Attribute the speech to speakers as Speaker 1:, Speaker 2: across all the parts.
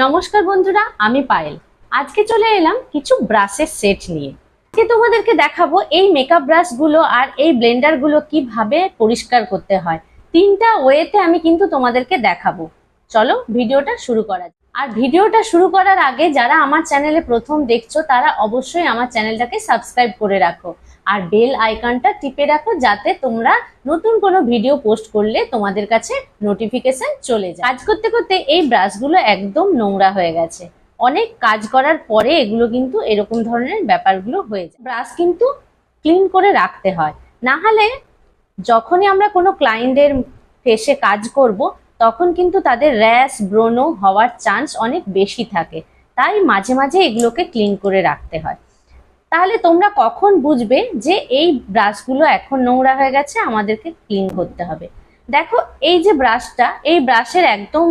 Speaker 1: নমস্কার বন্ধুরা, আমি পায়েল। আজকে চলে এলাম কিছু ব্রাশের সেট নিয়ে। আজকে তোমাদেরকে দেখাবো এই মেকআপ ব্রাশ গুলো আর এই ব্লেন্ডার গুলো কিভাবে পরিষ্কার করতে হয়। তিনটা ওয়েতে আমি কিন্তু তোমাদেরকে দেখাবো। চলো ভিডিওটা শুরু করা যাক। আর ভিডিওটা শুরু করার আগে যারা আমার চ্যানেলে প্রথম দেখছো তারা অবশ্যই আমার চ্যানেলটাকে সাবস্ক্রাইব করে রাখো আর বেল আইকনটা টিপে রাখো, যাতে তোমরা নতুন কোনো ভিডিও পোস্ট করলে তোমাদের কাছে নোটিফিকেশন চলে যায়। কাজ করতে করতে এই ব্রাশগুলো একদম নোংরা হয়ে গেছে। অনেক কাজ করার পরে এগুলো কিন্তু এরকম ধরনের ব্যাপারগুলো হয়ে যায়। ব্রাশ কিন্তু ক্লিন করে রাখতে হয়, না হলে যখনই আমরা কোনো ক্লায়েন্টের ফেসে কাজ করব তখন কিন্তু তাদের র্যাশ ব্রণ হওয়ার চান্স অনেক বেশি থাকে। তাই মাঝে মাঝে এগুলোকে ক্লিন করে রাখতে হয়। তাহলে তোমরা কখন বুঝবে যে এই ব্রাশগুলো এখন নোংরা হয়ে গেছে, আমাদেরকে ক্লিন করতে হবে। দেখো এই যে ব্রাশটা, এই ব্রাশের একদম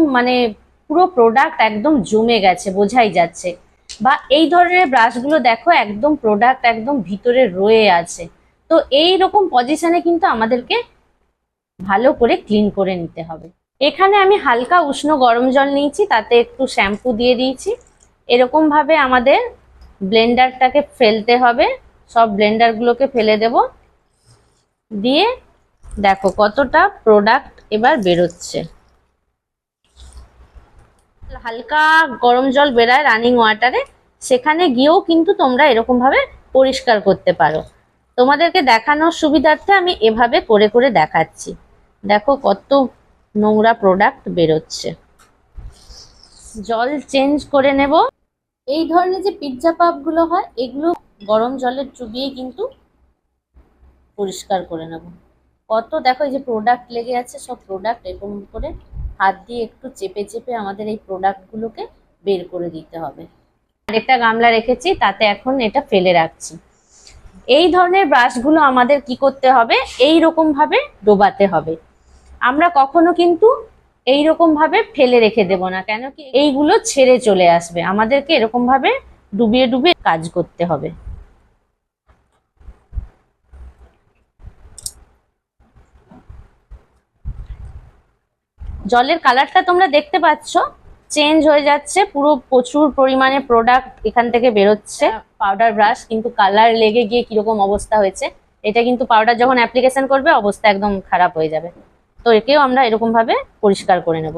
Speaker 1: পুরো প্রোডাক্ট একদম জমে গেছে, বোঝাই যাচ্ছে। বা এই ধরনের ব্রাশগুলো দেখো একদম প্রোডাক্ট একদম ভিতরে রয়ে আছে। তো এই রকম পজিশনে কিন্তু আমাদেরকে ভালো করে ক্লিন করে নিতে হবে। এখানে আমি হালকা উষ্ণ গরম জল নিয়েছি, তাতে একটু শ্যাম্পু দিয়ে দিয়েছি। এরকম ভাবে আমাদের ব্লেন্ডারটাকে ফেলতে হবে, সব ব্লেন্ডারগুলোকে ফেলে দেব। দিয়ে দেখো কতটা প্রোডাক্ট এবার বেরোচ্ছে। হালকা গরম জল বেরায় রানিং ওয়াটারে, সেখানে গিয়েও কিন্তু তোমরা এরকম ভাবে পরিষ্কার করতে পারো। তোমাদেরকে দেখানোর সুবিধার্থে আমি এভাবে করে করে দেখাচ্ছি। দেখো কত নোংরা প্রোডাক্ট বেরোচ্ছে। জল চেঞ্জ করে নেব। এই ধরনের যে পিৎজা পাপগুলো হয় এগুলো গরম জলে চুবিয়ে কিন্তু পরিষ্কার করে নেব। কত দেখো এই যে প্রোডাক্ট লেগে আছে, সব প্রোডাক্ট এরকম করে হাত দিয়ে একটু চেপে চেপে আমাদের এই প্রোডাক্টগুলোকে বের করে দিতে হবে। আরেকটা গামলা রেখেছি, তাতে এখন এটা ফেলে রাখছি। এই ধরনের ব্রাশগুলো আমাদের কি করতে হবে, এই রকম ভাবে ডোবাতে হবে। আমরা কখনো কিন্তু এইরকম ভাবে ফেলে রেখে দেব না, কেন কি এইগুলো ছেড়ে চলে আসবে। আমাদেরকে এরকম ভাবে ডুবিয়ে ডুবিয়ে কাজ করতে হবে। জলের কালারটা তোমরা দেখতে পাচ্ছ চেঞ্জ হয়ে যাচ্ছে, পুরো প্রচুর পরিমাণে প্রোডাক্ট এখান থেকে বেরোচ্ছে। পাউডার ব্রাশ কিন্তু কালার লেগে গিয়ে কিরকম অবস্থা হয়েছে, এটা কিন্তু পাউডার যখন অ্যাপ্লিকেশন করবে অবস্থা একদম খারাপ হয়ে যাবে। তো একেও আমরা এরকম ভাবে পরিষ্কার করে নেব।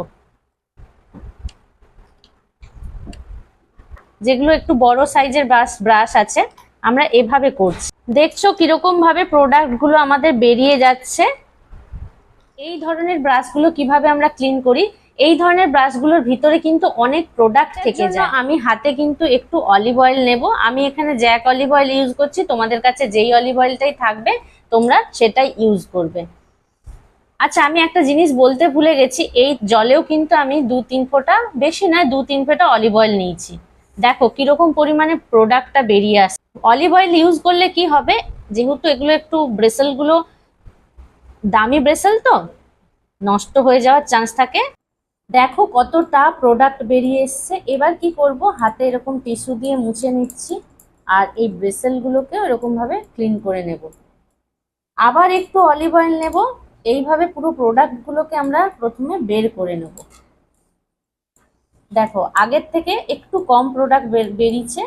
Speaker 1: যেগুলো একটু বড় সাইজের ব্রাশ আছে আমরা এভাবে করছি। দেখছো কিরকম ভাবে প্রোডাক্ট গুলো আমাদের বেরিয়ে যাচ্ছে। এই ধরনের ব্রাশগুলো কিভাবে আমরা ক্লিন করি, এই ধরনের ব্রাশগুলোর ভিতরে কিন্তু অনেক প্রোডাক্ট থেকে যায়। আমি হাতে কিন্তু একটু অলিভ অয়েল নেব। আমি এখানে জ্যাক অলিভ অয়েল ইউজ করছি, তোমাদের কাছে যেই অলিভ অয়েলটাই থাকবে তোমরা সেটাই ইউজ করবে। আচ্ছা, আমি একটা জিনিস বলতে ভুলে গেছি, এই জলেও কিন্তু আমি 2-3 ফোঁটা, বেশি নয় 2-3 ফোঁটা অলিভ অয়েল নিয়েছি। দেখো কিরকম পরিমাণে প্রোডাক্টটা বেরিয়ে আসছে। অলিভ অয়েল ইউজ করলে কি হবে, যেহেতু এগুলো একটু ব্রেসেল গুলো দামি ব্রেসেল, তো নষ্ট হয়ে যাওয়ার চান্স থাকে। দেখো কতটা প্রোডাক্ট বেরিয়ে এসছে। এবার কি করব, হাতে এরকম টিস্যু দিয়ে মুছে নিচ্ছি আর এই ব্রেসেল গুলোকে এরকম ভাবে ক্লিন করে নেব। আবার একটু অলিভ অয়েল নেব। এইভাবে পুরো প্রোডাক্ট গুলোকে আমরা প্রথমে বের করে নেব। দেখো আগের থেকে একটু কম প্রোডাক্ট বেরিয়েছে।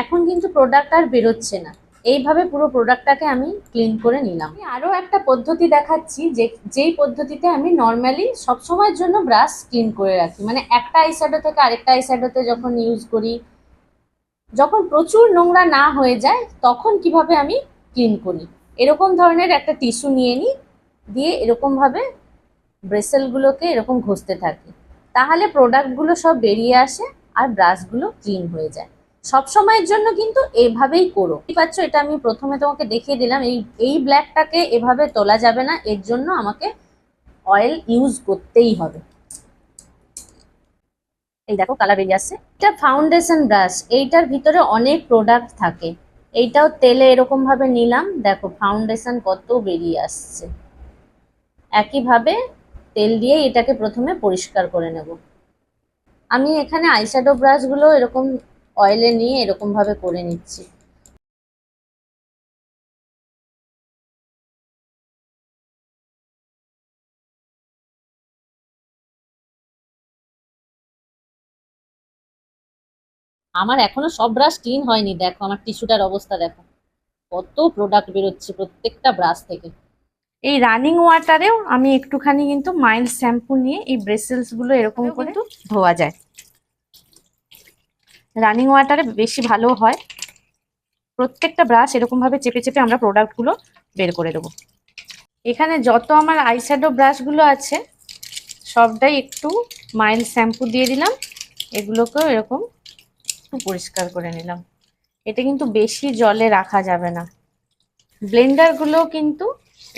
Speaker 1: এখন কিন্তু প্রোডাক্ট আর বেরোচ্ছে না। এইভাবে পুরো প্রোডাক্টটাকে আমি ক্লিন করে নিলাম। আরো একটা পদ্ধতি দেখাচ্ছি, যেই পদ্ধতিতে আমি নর্মালি সবসময়ের জন্য ব্রাশ ক্লিন করে রাখি। মানে একটা আইশ্যাডো থেকে আরেকটা আইশ্যাডোতে যখন ইউজ করি, যখন প্রচুর নোংরা না হয়ে যায় তখন কিভাবে আমি ক্লিন করি। এরকম ধরনের একটা টিস্যু নিয়ে নিই, দিয়ে এরকম ভাবে ব্রেসেলগুলোকে এরকম ঘষতে থাকি। তাহলে প্রোডাক্টগুলো সব বেরিয়ে আসে আর ব্রাশগুলো ক্লিন হয়ে যায়। সব সময়ের জন্য কিন্তু এভাবেই করো। ঠিক পাচ্ছ, এটা আমি প্রথমে তোমাকে দেখিয়ে দিলাম। এই ব্ল্যাকটাকে এভাবে তোলা যাবে না, এর জন্য আমাকে অয়েল ইউজ করতেই হবে। এই দেখো কালার বেরিয়ে আসছে। এটা ফাউন্ডেশন ব্রাশ, এইটার ভিতরে অনেক প্রোডাক্ট থাকে। এইটাও তেলে এরকম ভাবে নিলাম, দেখো ফাউন্ডেশন কত বেরিয়ে আসছে। একইভাবে তেল দিয়ে এটাকে প্রথমে পরিষ্কার করে নেব। আমি এখানে আইশ্যাডো ব্রাশগুলো এরকম অয়েলে নিয়ে এরকম ভাবে করে নিচ্ছি। আমার এখনো সব ব্রাশ ক্লিন হয়নি, দেখো আমার টিস্যুটার অবস্থা দেখো, কত প্রোডাক্ট বেরোচ্ছে প্রত্যেকটা ব্রাশ থেকে। এই রানিং ওয়াটারেও আমি একটুখানি কিন্তু মাইল্ড শ্যাম্পু নিয়ে এই ব্রেসেলস গুলো এরকম করে ধোয়া যায়। রানিং ওয়াটারে বেশি ভালো হয়। প্রত্যেকটা ব্রাশ এরকম ভাবে চেপে চেপে আমরা প্রোডাক্টগুলো বের করে দেবো। এখানে যত আমার আইশ্যাডো ব্রাশগুলো আছে সবটাই একটু মাইল্ড শ্যাম্পু দিয়ে দিলাম, এগুলোকেও এরকম একটু পরিষ্কার করে নিলাম। এটা কিন্তু বেশি জলে রাখা যাবে না। ব্লেন্ডারগুলো কিন্তু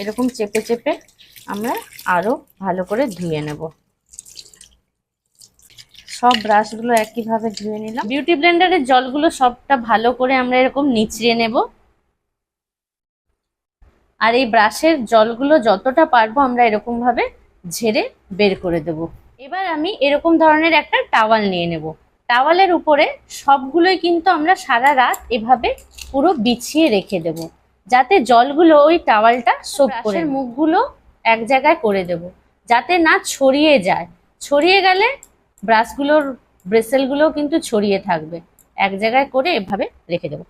Speaker 1: এরকম চেপে চেপে আমরা আরো ভালো করে ধুয়ে নেব। সব ব্রাশগুলো একইভাবে ধুয়ে নিলাম। বিউটি ব্লেন্ডারের জলগুলো সবটা ভালো করে আমরা এরকম নিচড়িয়ে নেব। আর এই ব্রাশের জলগুলো যতটা পারবো আমরা এরকম ভাবে ঝেড়ে বের করে দেব। এবার আমি এরকম ধরনের একটা টাওয়াল নিয়ে নেব। টাওয়ালের উপরে সবগুলোই কিন্তু আমরা সারা রাত এভাবে পুরো বিছিয়ে রেখে দেব, যাতে জলগুলো ওই টাওয়ালটা সোপ করে। মুখগুলো এক জায়গায় করে দেব যাতে না ছড়িয়ে যায়। ছড়িয়ে গেলে ব্রাশগুলোর ব্রেসেলগুলো কিন্তু ছড়িয়ে থাকবে। এক জায়গায় করে এভাবে রেখে দেবো।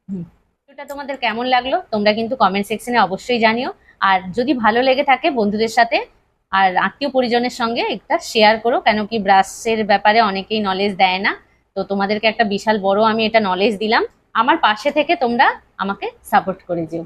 Speaker 1: ভিডিওটা তোমাদের কেমন লাগলো তোমরা কিন্তু কমেন্ট সেকশনে অবশ্যই জানিও। আর যদি ভালো লেগে থাকে বন্ধুদের সাথে আর আত্মীয় পরিজনের সঙ্গে একটা শেয়ার করো, কেন কি ব্রাশের ব্যাপারে অনেকেই নলেজ দেয় না। তো তোমাদেরকে একটা বিশাল বড় আমি এটা নলেজ দিলাম। আমার পাশে থেকে তোমরা আমাকে সাপোর্ট করে যেও।